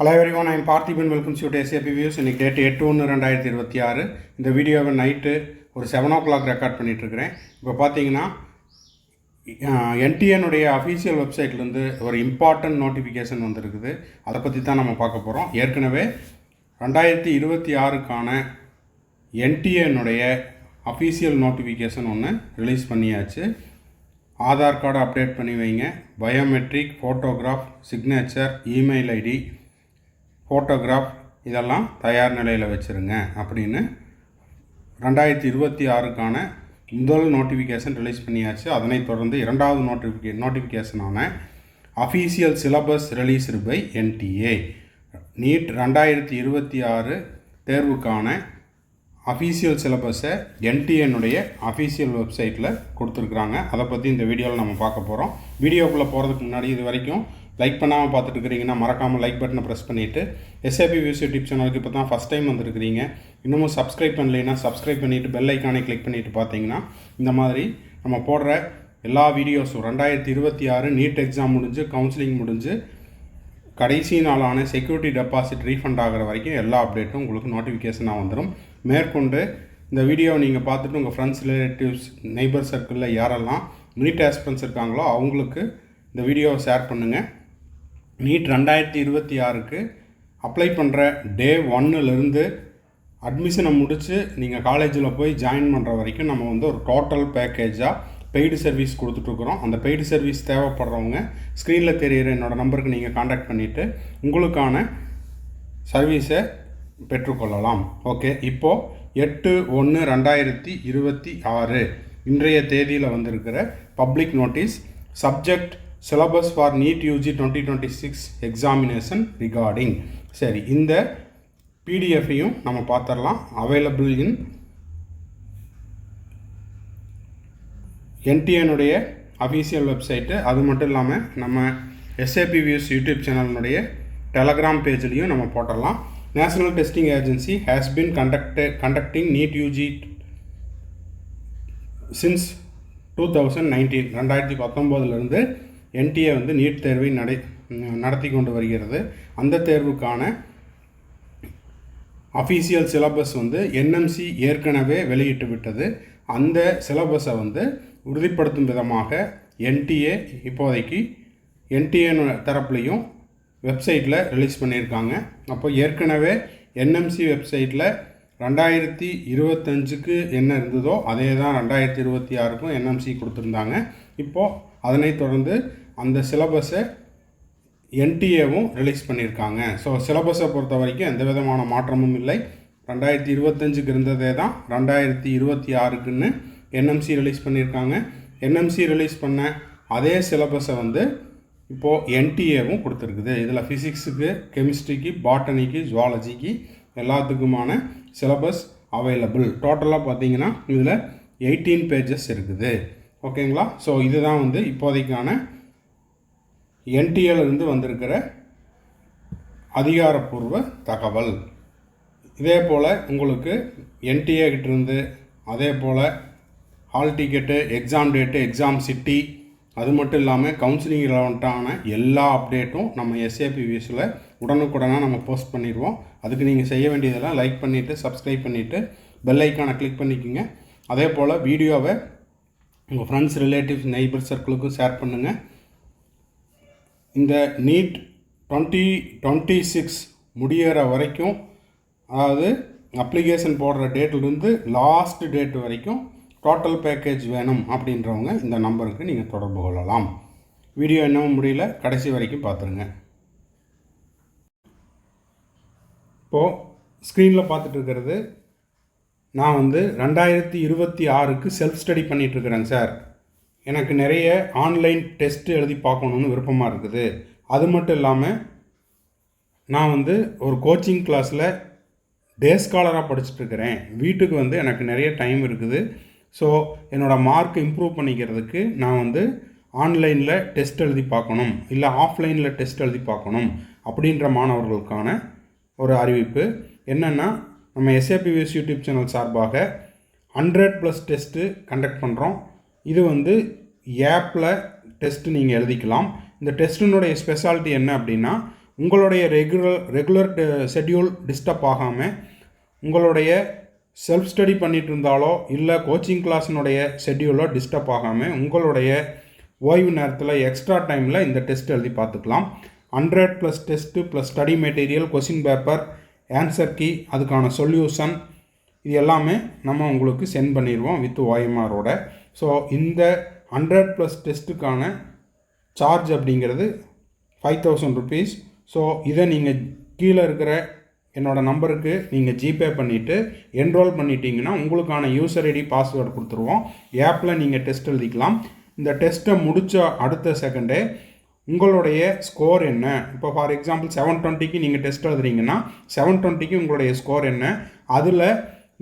Hello everyone, I am Parthiban. Welcome to SAP Views. இன்னைக்கு date 8/1/2026. இந்த வீடியோவை night ஒரு 7 o'clock ரெக்கார்ட் பண்ணிகிட்ருக்கிறேன். இப்போ பார்த்தீங்கன்னா என்டிஏனுடைய அஃபீஷியல் வெப்சைட்லேருந்து ஒரு இம்பார்ட்டன்ட் நோட்டிஃபிகேஷன் வந்துருக்குது. அதை பற்றி தான் நம்ம பார்க்க போகிறோம். ஏற்கனவே 2026க்கான என்டிஏனுடைய அஃபீஷியல் நோட்டிஃபிகேஷன் ஒன்று ரிலீஸ் பண்ணியாச்சு. ஆதார் கார்டு அப்டேட் பண்ணி வைங்க, biometric, photograph, signature, email ID, photograph இதெல்லாம் தயார் நிலையில் வச்சுருங்க அப்படின்னு 2026க்கான முதல் நோட்டிஃபிகேஷன் ரிலீஸ் பண்ணியாச்சு. அதனைத் தொடர்ந்து இரண்டாவது நோட்டிஃபிகேஷனான official syllabus released by NTA NEET 2026 தேர்வுக்கான அஃபீஷியல் சிலபஸை என்டிஏனுடைய அஃபீஷியல் வெப்சைட்டில் கொடுத்துருக்குறாங்க. அதை பற்றி இந்த வீடியோவில் நம்ம பார்க்க போகிறோம். வீடியோக்குள்ளே போகிறதுக்கு முன்னாடி இது வரைக்கும் லைக் பண்ணாமல் பார்த்துட்டு இருக்கிறீங்கன்னா மறக்காமல் லைக் பட்டனை ப்ரெஸ் பண்ணிவிட்டு எஸ்ஏபி வியூஸ் யூடியூப் சேனலுக்கு இப்போ தான் ஃபஸ்ட் டைம் வந்துருக்கிறீங்க, இன்னமும் சப்ஸ்கிரைப் பண்ணலைன்னா சப்ஸ்கிரைப் பண்ணிவிட்டு பெல் ஐக்கானை கிளிக் பண்ணிவிட்டு பார்த்தீங்கன்னா இந்த மாதிரி நம்ம போடுற எல்லா வீடியோஸும் 2026 நீட் எக்ஸாம் முடிஞ்சு கவுன்சிலிங் முடிஞ்சு கடைசி நாளான செக்யூரிட்டி டெபாசிட் ரீஃபண்ட் ஆகிற வரைக்கும் எல்லா அப்டேட்டும் உங்களுக்கு நோட்டிஃபிகேஷனாக வந்துடும். மேற்கொண்டு இந்த வீடியோவை நீங்கள் பார்த்துட்டு உங்கள் ஃப்ரெண்ட்ஸ், ரிலேட்டிவ்ஸ், நெய்பர் சர்க்கிளில் யாரெல்லாம் நீட் ஆஸ்பிரன்ஸ் இருக்காங்களோ அவங்களுக்கு இந்த வீடியோவை ஷேர் பண்ணுங்கள். நீட் 2026க்கு அப்ளை பண்ணுற டே 1லேருந்து அட்மிஷனை முடித்து நீங்கள் காலேஜில் போய் ஜாயின் பண்ணுற வரைக்கும் நம்ம வந்து ஒரு டோட்டல் பேக்கேஜாக பெய்டு சர்வீஸ் கொடுத்துட்ருக்குறோம். அந்த பெய்டு சர்வீஸ் தேவைப்படுறவங்க ஸ்க்ரீனில் தெரிகிற என்னோடய நம்பருக்கு நீங்கள் காண்டாக்ட் பண்ணிவிட்டு உங்களுக்கான சர்வீஸை பெற்றுக்கொள்ளலாம். ஓகே, இப்போது 8/1/2026 இன்றைய தேதியில் வந்திருக்கிற public notice subject syllabus for NEET UG 2026 examination regarding. சரி, இந்த பிடிஎஃப்பையும் நம்ம பார்த்துடலாம். அவைலபிள் இன் என்டிஏனுடைய அஃபீஷியல் வெப்சைட்டு. அது மட்டும் இல்லாமல் நம்ம எஸ்ஏபி வியூஸ் யூடியூப் சேனலினுடைய டெலகிராம் பேஜ்லேயும் நம்ம போட்டுடலாம். National Testing Agency has been conducting NEET UG since 2019 2019 NTA வந்து நீட் தேர்வை நடத்தி கொண்டு வருகிறது. அந்த தேர்வுக்கான அஃபீஷியல் சிலபஸ் வந்து என்எம்சி ஏற்கனவே வெளியிட்டு விட்டது. அந்த சிலபஸை வந்து உறுதிப்படுத்தும் விதமாக என்டிஏ இப்போதைக்கு என்டிஏ தரப்புலையும் வெப்சைட்டில் ரிலீஸ் பண்ணியிருக்காங்க. அப்போ ஏற்கனவே என்எம்சி வெப்சைட்டில் 2025க்கு என்ன இருந்ததோ அதே தான் 2026க்கும் என்எம்சி கொடுத்துருந்தாங்க. இப்போது அதனைத் தொடர்ந்து அந்த சிலபஸை என்டிஏவும் ரிலீஸ் பண்ணியிருக்காங்க. ஸோ சிலபஸை பொறுத்த வரைக்கும் எந்த விதமான மாற்றமும் இல்லை. 2025க்கு இருந்ததே தான் 2026க்குன்னு என்எம்சி ரிலீஸ் பண்ணியிருக்காங்க. என்எம்சி ரிலீஸ் பண்ண அதே சிலபஸை வந்து இப்போது என்டிஏவும் கொடுத்துருக்குது. இதில் ஃபிசிக்ஸுக்கு, கெமிஸ்ட்ரிக்கு, பாட்டனிக்கு, ஜுவாலஜிக்கு எல்லாத்துக்குமான சிலபஸ் அவைலபிள். டோட்டலாக பார்த்தீங்கன்னா இதில் 18 பேஜஸ் இருக்குது. ஓகேங்களா? ஸோ இதுதான் வந்து இப்போதைக்கான என்டிஏலேருந்து வந்திருக்கிற அதிகாரப்பூர்வ தகவல். இதே போல் உங்களுக்கு என்டிஏ கிட்டேருந்து அதே போல் hall ticket, exam date, exam city, அது மட்டும் இல்லாமல் கவுன்சிலிங் ரிலவெண்ட்டான எல்லா அப்டேட்டும் நம்ம எஸ்ஏபி வியூஸில் உடனுக்குடனாக நம்ம போஸ்ட் பண்ணிடுவோம். அதுக்கு நீங்கள் செய்ய வேண்டியதெல்லாம் லைக் பண்ணிவிட்டு சப்ஸ்கிரைப் பண்ணிவிட்டு பெல் ஐக்கானை கிளிக் பண்ணிக்கோங்க. அதே போல் வீடியோவை உங்கள் ஃப்ரெண்ட்ஸ், ரிலேட்டிவ்ஸ், நெய்பர் சர்க்கிளுக்கும் ஷேர் பண்ணுங்கள். இந்த நீட் 2026 முடிகிற வரைக்கும், அதாவது அப்ளிகேஷன் போடுற டேட்லேருந்து லாஸ்ட் டேட் வரைக்கும் டோட்டல் பேக்கேஜ் வேணும் அப்படின்றவங்க இந்த நம்பருக்கு நீங்கள் தொடர்பு கொள்ளலாம். வீடியோ இன்னமும் முடியல, கடைசி வரைக்கும் பார்த்துருங்க. இப்போது ஸ்க்ரீனில் பார்த்துட்டு இருக்கிறது நான் வந்து 2026க்கு செல்ஃப் ஸ்டடி பண்ணிகிட்ருக்கிறேங்க சார். எனக்கு நிறைய ஆன்லைன் டெஸ்ட்டு எழுதி பார்க்கணுன்னு விருப்பமாக இருக்குது. அது மட்டும் இல்லாமல் நான் வந்து ஒரு கோச்சிங் கிளாஸில் டே ஸ்காலராக படிச்சுட்ருக்கிறேன். வீட்டுக்கு வந்து எனக்கு நிறைய டைம் இருக்குது. ஸோ என்னோடய மார்க் இம்ப்ரூவ் பண்ணிக்கிறதுக்கு நான் வந்து ஆன்லைனில் டெஸ்ட் எழுதி பார்க்கணும், இல்லை ஆஃப்லைனில் டெஸ்ட் எழுதி பார்க்கணும் அப்படின்ற மாணவர்களுக்கான ஒரு அறிவிப்பு என்னென்னா, நம்ம எஸ்ஏபி வியூஸ் யூடியூப் சேனல் சார்பாக 100+ டெஸ்ட்டு கண்டக்ட் பண்ணுறோம். இது வந்து ஆப்பில் டெஸ்ட்டு நீங்கள் எழுதிக்கலாம். இந்த டெஸ்ட்டினுடைய ஸ்பெஷாலிட்டி என்ன அப்படின்னா, உங்களுடைய ரெகுலர் ஷெட்யூல் டிஸ்டர்ப் ஆகாமல் உங்களுடைய செல்ஃப் ஸ்டடி பண்ணிகிட்டு இருந்தாலோ இல்லை கோச்சிங் கிளாஸினுடைய ஷெட்யூலோ டிஸ்டர்ப் ஆகாமல் உங்களுடைய ஓய்வு நேரத்தில் எக்ஸ்ட்ரா டைமில் இந்த டெஸ்ட் எழுதி பார்த்துக்கலாம். 100+ test plus study material, question paper, answer key, அதுக்கான சொல்யூஷன், இது எல்லாமே நம்ம உங்களுக்கு சென்ட் பண்ணிடுவோம் வித் OMRோட. ஸோ இந்த 100+ டெஸ்ட்டுக்கான சார்ஜ் அப்படிங்கிறது 5000 rupees. ஸோ இதை நீங்கள் கீழே இருக்கிற என்னோடய நம்பருக்கு நீங்கள் ஜிபே பண்ணிவிட்டு என்ரோல் பண்ணிட்டீங்கன்னா உங்களுக்கான யூசர் ஐடி பாஸ்வேர்டு கொடுத்துருவோம். ஆப்பில் நீங்கள் டெஸ்ட் எழுதிக்கலாம். இந்த டெஸ்ட்டை முடித்த அடுத்த செகண்டே உங்களுடைய ஸ்கோர் என்ன, இப்போ ஃபார் எக்ஸாம்பிள் 720க்கு நீங்கள் டெஸ்ட் எழுதுறீங்கன்னா 720க்கு உங்களுடைய ஸ்கோர் என்ன, அதில்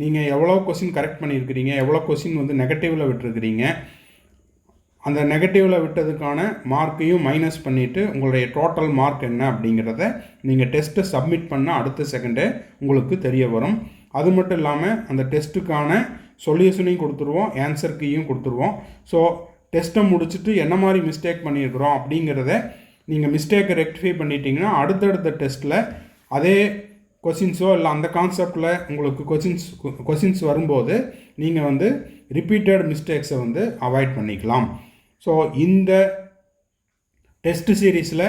நீங்கள் எவ்வளோ கொஸ்டின் கரெக்ட் பண்ணியிருக்கிறீங்க, எவ்வளோ கொஸ்டின் வந்து நெகட்டிவில் விட்டுருக்கிறீங்க, அந்த நெகட்டிவில் விட்டதுக்கான மார்க்கையும் மைனஸ் பண்ணிவிட்டு உங்களுடைய டோட்டல் மார்க் என்ன அப்படிங்கிறத நீங்கள் டெஸ்ட்டை சப்மிட் பண்ண அடுத்த செகண்டே உங்களுக்கு தெரிய வரும். அது மட்டும் இல்லாமல் அந்த டெஸ்ட்டுக்கான சொல்யூஷனையும் கொடுத்துருவோம், ஆன்சர் கீயும் கொடுத்துருவோம். ஸோ டெஸ்ட்டை முடிச்சுட்டு என்ன மாதிரி மிஸ்டேக் பண்ணியிருக்கிறோம் அப்படிங்கிறத நீங்கள் மிஸ்டேக்கை ரெக்டிஃபை பண்ணிட்டீங்கன்னா அடுத்தடுத்த டெஸ்ட்டில் அதே கொஷின்ஸோ இல்லை அந்த கான்செப்டில் உங்களுக்கு கொஷின்ஸ் வரும்போது நீங்கள் வந்து ரிப்பீட்டட் மிஸ்டேக்ஸை வந்து அவாய்ட் பண்ணிக்கலாம். ஸோ இந்த டெஸ்ட் சீரீஸில்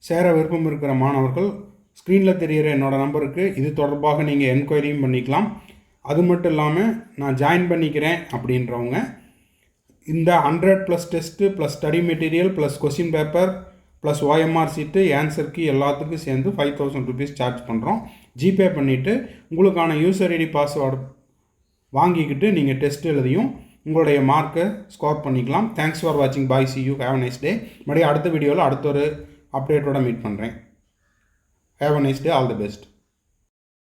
சேர விருப்பம் இருக்கிற மாணவர்கள் ஸ்க்ரீனில் தெரிகிற என்னோடய நம்பருக்கு இது தொடர்பாக நீங்கள் என்கொயரியும் பண்ணிக்கலாம். அது மட்டும் இல்லாமல் நான் ஜாயின் பண்ணிக்கிறேன் அப்படின்றவங்க இந்த 100+ test plus study material plus question paper plus OMR சீட்டு, ஆன்சர் கீ எல்லாத்துக்கும் சேர்ந்து 5000 rupees சார்ஜ் பண்ணுறோம். ஜிபே பண்ணிவிட்டு உங்களுக்கான யூசர் ஐடி பாஸ்வேர்டு வாங்கிக்கிட்டு நீங்கள் டெஸ்ட் எழுதியும் உங்களுடைய மார்க்கை ஸ்கோர் பண்ணிக்கலாம். தேங்க்ஸ் ஃபார் வாட்சிங். Bye, see you, have a nice day. மறுபடியும் அடுத்த வீடியோவில் அடுத்த ஒரு அப்டேட்டோட மீட் பண்ணுறேன். Have a nice day. All the best.